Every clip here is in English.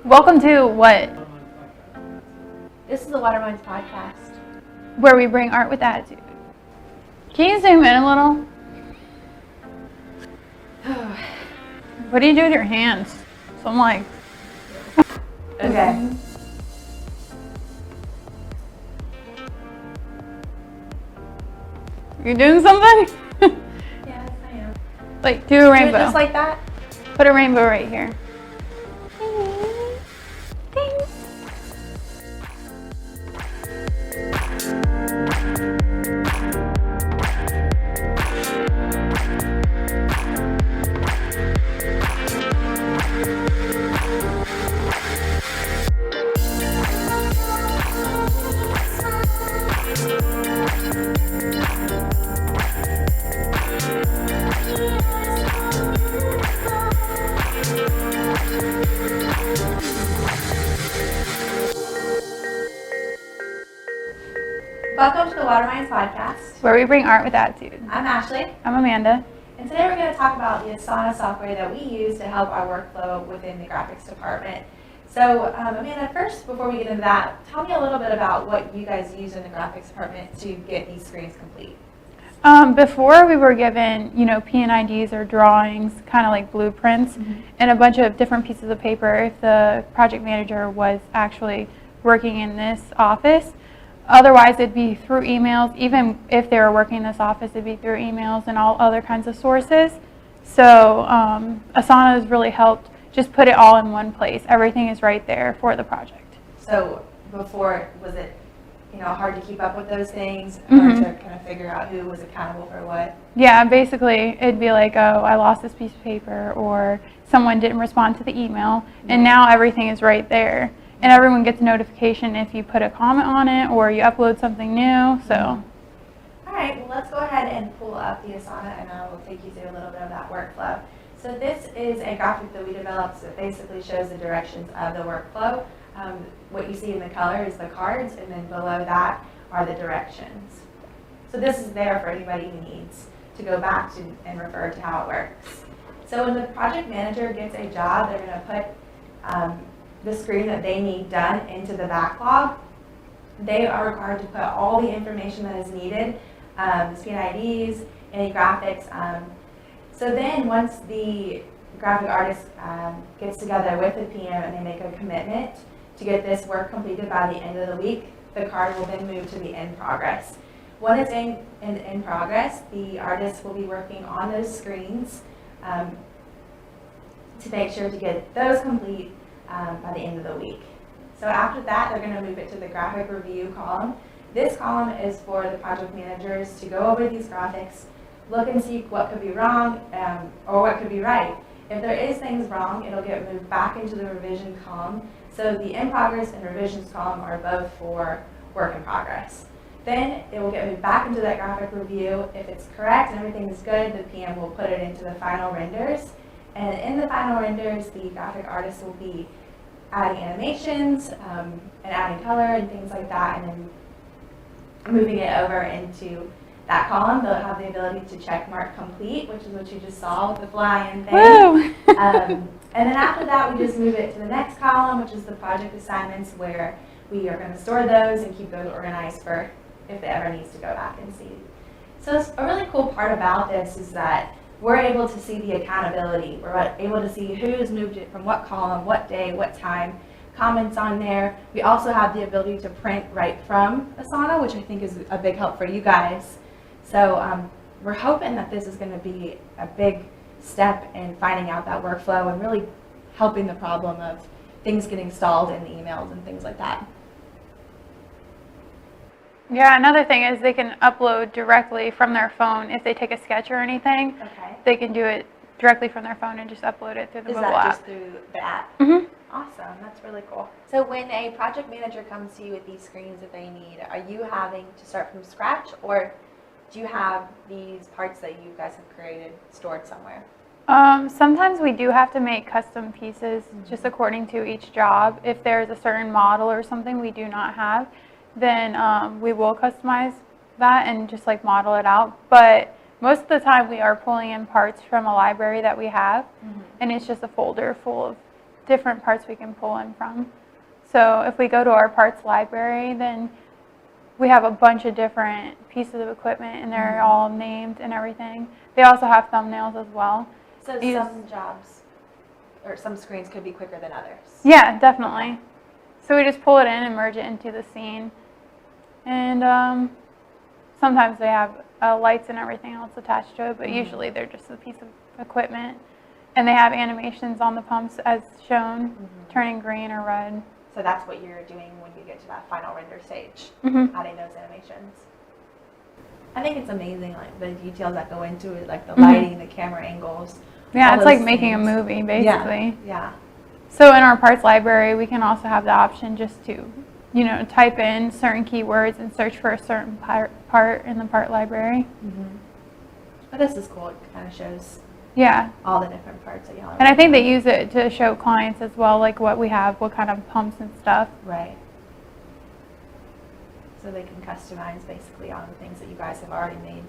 Welcome to what? This is the Waterminds podcast. Where we bring art with attitude. Can you zoom in a little? What do you do with your hands? So I'm like... Okay. You doing something? Yes, I am. Like, do a rainbow. Just like that? Put a rainbow right here. Welcome to the Waterminds podcast. Where we bring art with attitude. I'm Ashley, I'm Amanda. and today we're going to talk about the Asana software that we use to help our workflow within the graphics department. So, Amanda, first, before we get into that, tell me a little bit about what you guys use in the graphics department to get these screens complete. Before we were given, P&IDs or drawings, kind of like blueprints, and a bunch of different pieces of paper if the project manager was actually working in this office. Otherwise, it'd be through emails. Even if they were working in this office, it'd be through emails and all other kinds of sources. So Asana has really helped just put it all in one place. Everything is right there for the project. So, before, was it hard to keep up with those things, or to kind of figure out who was accountable for what? Yeah, basically, it'd be like, oh, I lost this piece of paper, or someone didn't respond to the email, and now everything is right there. And everyone gets a notification if you put a comment on it or you upload something new. So, All right, well, let's go ahead and pull up the Asana, and I will take you through a little bit of that workflow. So this is a graphic that we developed that basically shows the directions of the workflow. What you see in the color is the cards, and then below that are the directions. So this is there for anybody who needs to go back to and refer to how it works. So when the project manager gets a job, they're going to put the screen that they need done into the backlog. They are required to put all the information that is needed, the P&IDs, any graphics. So then once the graphic artist gets together with the PM and they make a commitment to get this work completed by the end of the week, the card will then move to the in progress. When it's in progress, the artist will be working on those screens to make sure to get those complete by the end of the week. So after that, they're going to move it to the graphic review column. This column is for the project managers to go over these graphics, look and see what could be wrong or what could be right. If there is things wrong, it'll get moved back into the revision column. So the in progress and revisions column are both for work in progress. Then it will get moved back into that graphic review. If it's correct and everything is good, the PM will put it into the final renders. And in the final renders, the graphic artist will be adding animations and adding color and things like that, and then moving it over into that column. They'll have the ability to check mark complete, which is what you just saw with the fly-in thing. And then after that, we just move it to the next column, which is the project assignments, where we are going to store those and keep those organized for if it ever needs to go back and see. So a really cool part about this is that we're able to see the accountability. We're able to see who's moved it from what column, what day, what time, comments on there. We also have the ability to print right from Asana, which I think is a big help for you guys. So we're hoping that this is going to be a big step in finding out that workflow and really helping the problem of things getting stalled in the emails and things like that. yeah, another thing is they can upload directly from their phone. If they take a sketch or anything, they can do it directly from their phone and just upload it through the mobile app. Is that just through the app? Mm-hmm. Awesome, that's really cool. So when a project manager comes to you with these screens that they need, are you having to start from scratch, or do you have these parts that you guys have created stored somewhere? Sometimes we do have to make custom pieces just according to each job. If there's a certain model or something we do not have, then we will customize that and just like model it out. But most of the time we are pulling in parts from a library that we have, and it's just a folder full of different parts we can pull in from. So if we go to our parts library, then we have a bunch of different pieces of equipment, and they're all named and everything. They also have thumbnails as well. So You some jobs or some screens could be quicker than others. Yeah, definitely. So we just pull it in and merge it into the scene. And sometimes they have lights and everything else attached to it, but usually they're just a piece of equipment. And they have animations on the pumps as shown, turning green or red. So that's what you're doing when you get to that final render stage, Mm-hmm. adding those animations. I think it's amazing, like the details that go into it, like the lighting, the camera angles. Yeah, all it's like those making a things. movie, basically. Yeah. So in our parts library, we can also have the option just to, you know, type in certain keywords and search for a certain part in the part library. But this is cool. It kind of shows Yeah. all the different parts that y'all are And I think they working use it to show clients as well, like what we have, what kind of pumps and stuff. on. Right. So they can customize basically on the things that you guys have already made.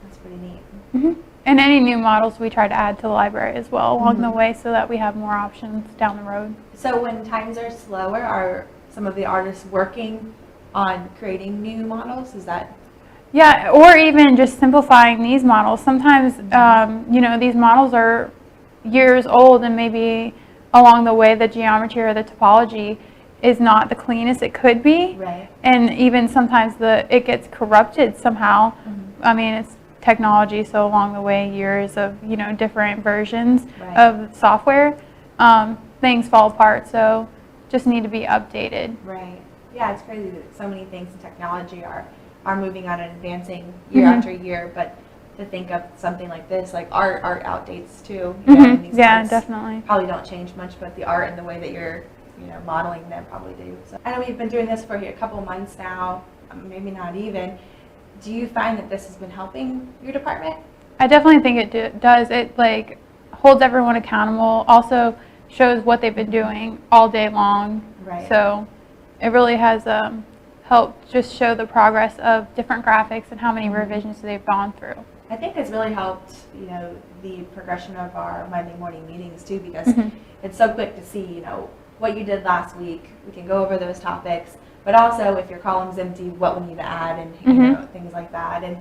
That's pretty neat. Hmm. And any new models we try to add to the library as well along the way so that we have more options down the road. So when times are slower, are some of the artists working on creating new models? Is that? Yeah, or even just simplifying these models. Sometimes, you know, these models are years old, and maybe along the way the geometry or the topology is not the cleanest it could be. Right. And even sometimes it gets corrupted somehow. I mean, it's technology, so along the way, years of, you know, different versions Right. of software, things fall apart, so just need to be updated. Right. Yeah, it's crazy that so many things in technology are moving on and advancing year after year, but to think of something like this, like art outdates too. You know, and these Yeah, parts definitely. probably don't change much, but the art and the way that you're, you know, modeling them probably do. So I know we've been doing this for a couple months now, maybe not even. Do you find that this has been helping your department? I definitely think it does. It like holds everyone accountable, also shows what they've been doing all day long. Right. So it really has helped just show the progress of different graphics and how many revisions they've gone through. I think it's really helped, you know, the progression of our Monday morning meetings too, because it's so quick to see, you know, what you did last week. We can go over those topics, but also if your column's empty, what we need to add and, you know, things like that. And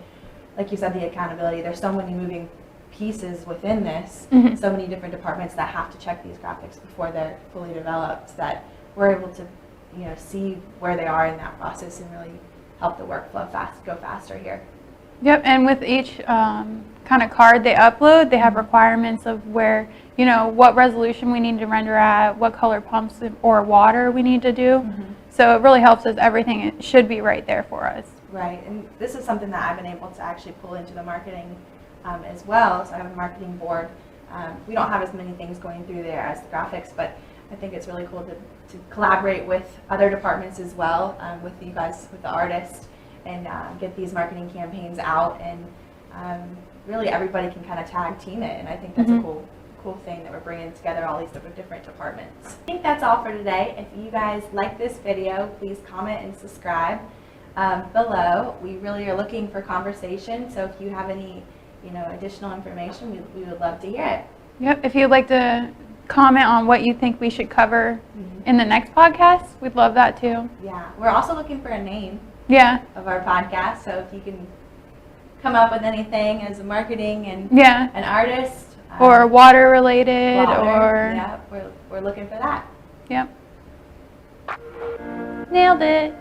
like you said, the accountability, there's so many moving pieces within this, so many different departments that have to check these graphics before they're fully developed, that we're able to, you know, see where they are in that process and really help the workflow go faster here. Yep, and with each kind of card they upload, they have requirements of where, you know, what resolution we need to render at, what color pumps or water we need to do. So it really helps us. Everything it should be right there for us. Right, and this is something that I've been able to actually pull into the marketing as well. So I have a marketing board. We don't have as many things going through there as the graphics, but I think it's really cool to collaborate with other departments as well, with you guys, with the artists, and get these marketing campaigns out, and really everybody can kind of tag team it, and I think that's a cool thing that we're bringing together all these different departments. I think that's all for today. If you guys like this video, please comment and subscribe below. We really are looking for conversation, so if you have any, you know, additional information, we would love to hear it. Yep, if you'd like to comment on what you think we should cover in the next podcast, we'd love that too. Yeah, we're also looking for a name Yeah, of our podcast, so if you can come up with anything as a marketing and yeah. an artist Or water related, or yeah, we're looking for that. Yep. Nailed it.